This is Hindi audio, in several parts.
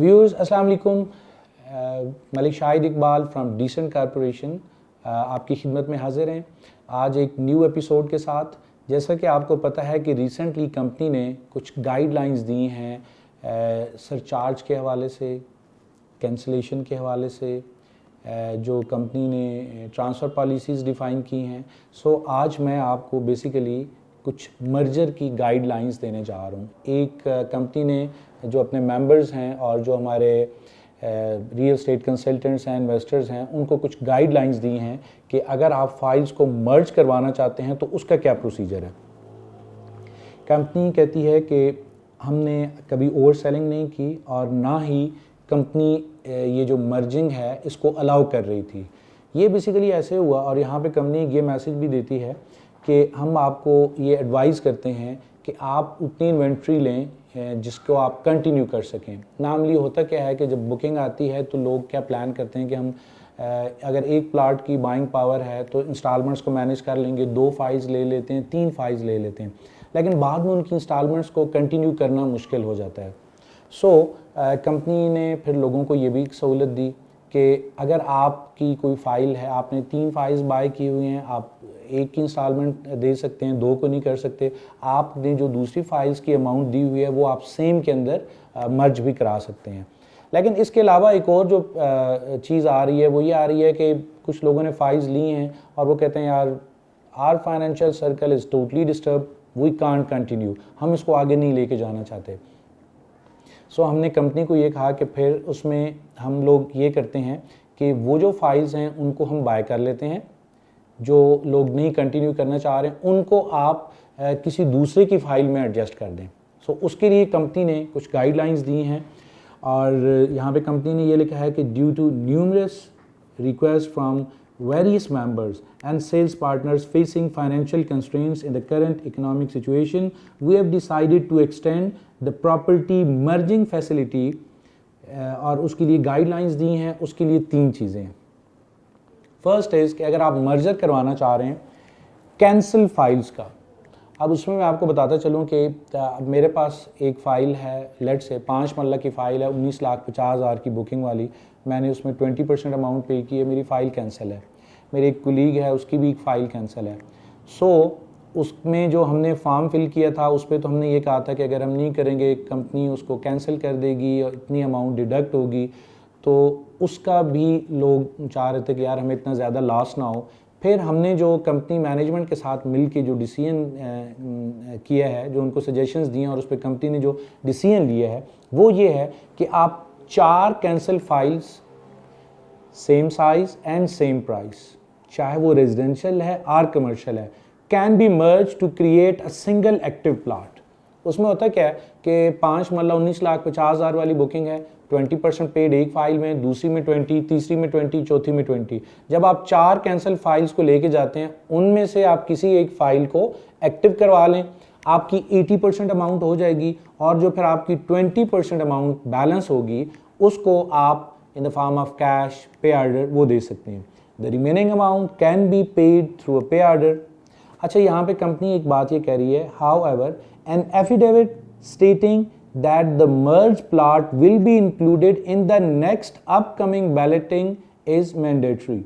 व्यूअर्स अस्सलाम वालेकुम। Malik Shahid Iqbal from Decent Corporation आपकी खिदमत में हाजिर हैं आज एक न्यू एपिसोड के साथ। जैसा कि आपको पता है कि रिसेंटली कंपनी ने कुछ गाइडलाइंस दी हैं सरचार्ज के हवाले से, कैंसलेशन के हवाले से, जो कंपनी ने ट्रांसफ़र पॉलिसीज़ डिफ़ाइन की हैं। सो आज मैं आपको बेसिकली कुछ मर्जर की गाइडलाइंस देने जा रहा हूँ। एक कंपनी ने जो अपने मेंबर्स हैं और जो हमारे रियल एस्टेट कंसल्टेंट्स हैं, इन्वेस्टर्स हैं, उनको कुछ गाइडलाइंस दी हैं कि अगर आप फाइल्स को मर्ज करवाना चाहते हैं तो उसका क्या प्रोसीजर है। कंपनी कहती है कि हमने कभी ओवर सेलिंग नहीं की और ना ही कंपनी ये जो मर्जिंग है इसको अलाउ कर रही थी। ये बेसिकली ऐसे हुआ और यहाँ पे कंपनी ये मैसेज भी देती है कि हम आपको ये एडवाइस करते हैं कि आप उतनी इन्वेंट्री लें जिसको आप कंटिन्यू कर सकें। नार्मली होता क्या है कि जब बुकिंग आती है तो लोग क्या प्लान करते हैं कि हम अगर एक प्लाट की बाइंग पावर है तो इंस्टॉलमेंट्स को मैनेज कर लेंगे, 2 फाइल्स ले लेते हैं, 3 फाइल्स ले लेते हैं, लेकिन बाद में उनकी इंस्टॉलमेंट्स को कंटिन्यू करना मुश्किल हो जाता है। सो कंपनी ने फिर लोगों को ये भी सहूलत दी कि अगर आपकी कोई फ़ाइल है, आपने 3 फाइल्स बाय की हुई हैं, आप एक की इंस्टॉलमेंट दे सकते हैं, 2 को नहीं कर सकते। आपने जो दूसरी फाइल्स की अमाउंट दी हुई है वो आप सेम के अंदर मर्ज भी करा सकते हैं। लेकिन इसके अलावा एक और जो चीज़ आ रही है वो ये आ रही है कि कुछ लोगों ने फाइल्स ली हैं और वो कहते हैं यार our financial circle is totally disturb, we can't continue, हम इसको आगे नहीं लेके जाना चाहते। सो हमने कंपनी को ये कहा कि फिर उसमें हम लोग ये करते हैं कि वो जो फाइल्स हैं उनको हम बाय कर लेते हैं, जो लोग नहीं कंटिन्यू करना चाह रहे हैं उनको आप किसी दूसरे की फ़ाइल में एडजस्ट कर दें। सो उसके लिए कंपनी ने कुछ गाइडलाइंस दी हैं और यहाँ पे कंपनी ने ये लिखा है कि due to numerous request from various members and sales partners facing financial constraints in the current economic situation, we have decided to extend the property merging facility और उसके लिए गाइडलाइंस दी हैं। उसके लिए 3 चीज़ें हैं। फर्स्ट इज़ कि अगर आप मर्जर करवाना चाह रहे हैं कैंसिल फाइल्स का, अब उसमें मैं आपको बताता चलूँ कि मेरे पास एक फ़ाइल है, लेट से 5 मरला की फ़ाइल है, 19,50,000 की बुकिंग वाली, मैंने उसमें 20% अमाउंट पे की है, मेरी फ़ाइल कैंसिल है। मेरे एक कुलीग है उसकी भी एक फ़ाइल कैंसिल है। सो उसमें जो हमने फॉर्म फिल किया था उस पर तो हमने ये कहा था कि अगर हम नहीं करेंगे कंपनी उसको कैंसिल कर देगी और इतनी अमाउंट डिडक्ट होगी, तो उसका भी लोग चाह रहे थे कि यार हमें इतना ज़्यादा लॉस ना हो। फिर हमने जो कंपनी मैनेजमेंट के साथ मिल के जो डिसीजन किया है, जो उनको सजेशंस दिए और उस पर कंपनी ने जो डिसीजन लिया है वो ये है कि आप 4 cancel files same size and same price, चाहे वो रेजिडेंशियल है और कमर्शियल है, can be merge to create a single active plot. उसमें होता क्या है कि 5 मरला 19,50,000 वाली बुकिंग है, 20% पेड एक फाइल में, दूसरी में 20, तीसरी में 20, चौथी में 20। जब आप 4 कैंसिल फाइल्स को लेके जाते हैं उनमें से आप किसी एक फ़ाइल को एक्टिव करवा लें, आपकी 80% अमाउंट हो जाएगी और जो फिर आपकी 20% अमाउंट बैलेंस होगी उसको आप in the form of cash पे ऑर्डर वो दे सकते हैं। The remaining amount can be paid through a पे ऑर्डर। अच्छा, यहाँ पे कंपनी एक बात ये कह रही है, how ever an affidavit स्टेटिंग that the merged plot will be included in the next upcoming balloting is mandatory।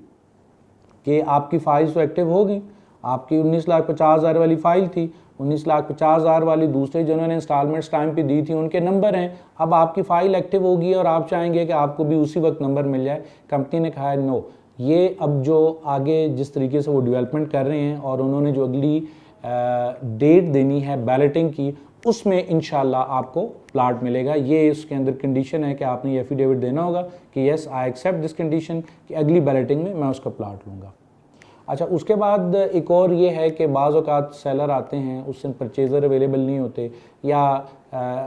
कि आपकी फाइल्स तो एक्टिव हो गई, आपकी 19,50,000 वाली फाइल थी, 19,50,000 वाली दूसरे जिन्होंने इंस्टॉलमेंट्स टाइम पे दी थी उनके नंबर हैं, अब आपकी फ़ाइल एक्टिव होगी और आप चाहेंगे कि आपको भी उसी वक्त नंबर मिल जाए। कंपनी ने कहा है नो, ये अब जो आगे जिस तरीके से वो डेवलपमेंट कर रहे हैं और उन्होंने जो अगली डेट देनी है बैलेटिंग की उसमें इंशाल्लाह आपको प्लाट मिलेगा। ये उसके अंदर कंडीशन है कि आपने ये एफिडेविट देना होगा कि yes I accept this condition कि अगली बैलेटिंग में मैं उसका प्लाट लूँगा। अच्छा, उसके बाद एक और ये है कि बाज़ औक़ात सेलर आते हैं, उस दिन परचेज़र अवेलेबल नहीं होते, या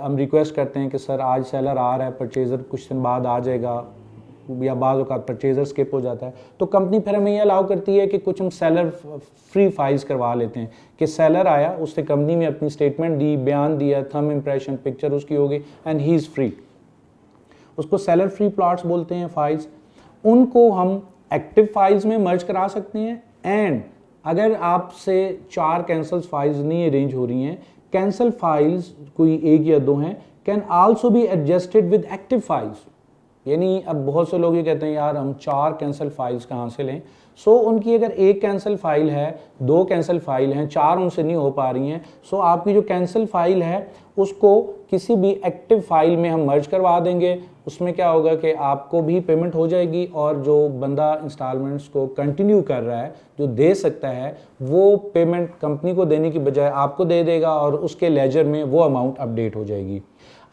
हम रिक्वेस्ट करते हैं कि सर आज सेलर आ रहा है, परचेज़र कुछ दिन बाद आ जाएगा, या बाज़ औक़ात परचेज़र स्किप हो जाता है, तो कंपनी फिर हमें ये अलाउ करती है कि कुछ हम सेलर फ्री फाइल्स करवा लेते हैं कि सेलर आया, उससे कंपनी में अपनी स्टेटमेंट दी, बयान दिया, थंब इम्प्रेशन, पिक्चर उसकी हो गई एंड ही इज़ फ्री। उसको सेलर फ्री प्लॉट्स बोलते हैं फाइल्स। उनको हम एक्टिव फाइल्स में मर्ज करा सकते हैं एंड अगर आपसे 4 कैंसल फाइल्स नहीं अरेंज हो रही हैं, कैंसल फाइल्स कोई 1 या 2 हैं, can also be adjusted with active files. यानी अब बहुत से लोग ये कहते हैं यार हम 4 कैंसिल फाइल्स कहाँ से लें। उनकी अगर एक कैंसिल फाइल है, 2 कैंसिल फाइल हैं, 4 उनसे नहीं हो पा रही हैं, आपकी जो कैंसिल फाइल है उसको किसी भी एक्टिव फाइल में हम मर्ज करवा देंगे। उसमें क्या होगा कि आपको भी पेमेंट हो जाएगी और जो बंदा इंस्टॉलमेंट्स को कंटिन्यू कर रहा है, जो दे सकता है, वो पेमेंट कंपनी को देने की बजाय आपको दे देगा और उसके लेजर में वो अमाउंट अपडेट हो जाएगी।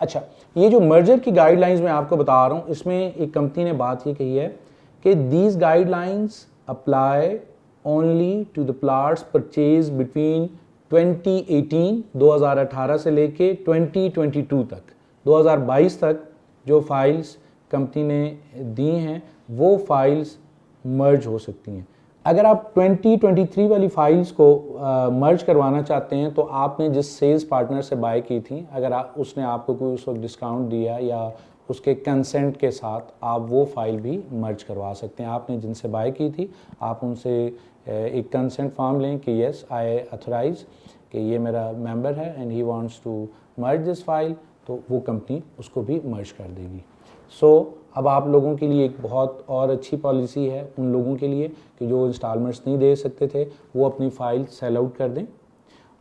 अच्छा, ये जो मर्जर की गाइडलाइंस मैं आपको बता रहा हूँ, इसमें एक कंपनी ने बात ये कही है कि these guidelines apply only to the plots purchase between 2018 से लेके 2022 तक, 2022 तक जो फाइल्स कंपनी ने दी हैं वो फाइल्स मर्ज हो सकती हैं। अगर आप 2023 वाली फाइल्स को मर्ज करवाना चाहते हैं तो आपने जिस सेल्स पार्टनर से बाय की थी, अगर उसने आपको कोई उस वक्त डिस्काउंट दिया या उसके कंसेंट के साथ आप वो फाइल भी मर्ज करवा सकते हैं। आपने जिनसे बाय की थी आप उनसे एक कंसेंट फॉर्म लें कि येस आई अथोराइज कि ये मेरा मेंबर है and he wants to merge this file, तो वो कंपनी उसको भी मर्ज कर देगी। अब आप लोगों के लिए एक बहुत और अच्छी पॉलिसी है उन लोगों के लिए कि जो इंस्टॉलमेंट्स नहीं दे सकते थे वो अपनी फ़ाइल सेल आउट कर दें,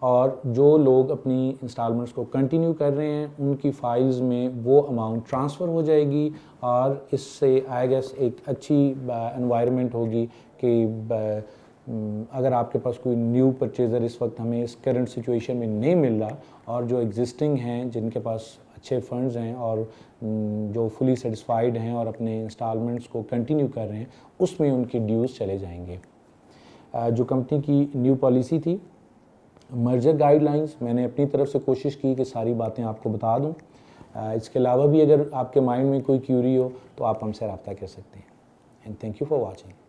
और जो लोग अपनी इंस्टॉलमेंट्स को कंटिन्यू कर रहे हैं उनकी फ़ाइल्स में वो अमाउंट ट्रांसफ़र हो जाएगी। और इससे आई गेस एक अच्छी एनवायरनमेंट होगी कि अगर आपके पास कोई न्यू परचेज़र इस वक्त हमें इस करंट सिचुएशन में नहीं मिल रहा और जो एग्जिस्टिंग हैं जिनके पास अच्छे फंड्स हैं और जो फुली सेटिस्फाइड हैं और अपने इंस्टॉलमेंट्स को कंटिन्यू कर रहे हैं, उसमें उनके ड्यूज़ चले जाएंगे। जो कंपनी की न्यू पॉलिसी थी मर्जर गाइडलाइंस, मैंने अपनी तरफ से कोशिश की कि सारी बातें आपको बता दूं। इसके अलावा भी अगर आपके माइंड में कोई क्यूरी हो तो आप हमसे रब्ता कर सकते हैं। And thank you for watching.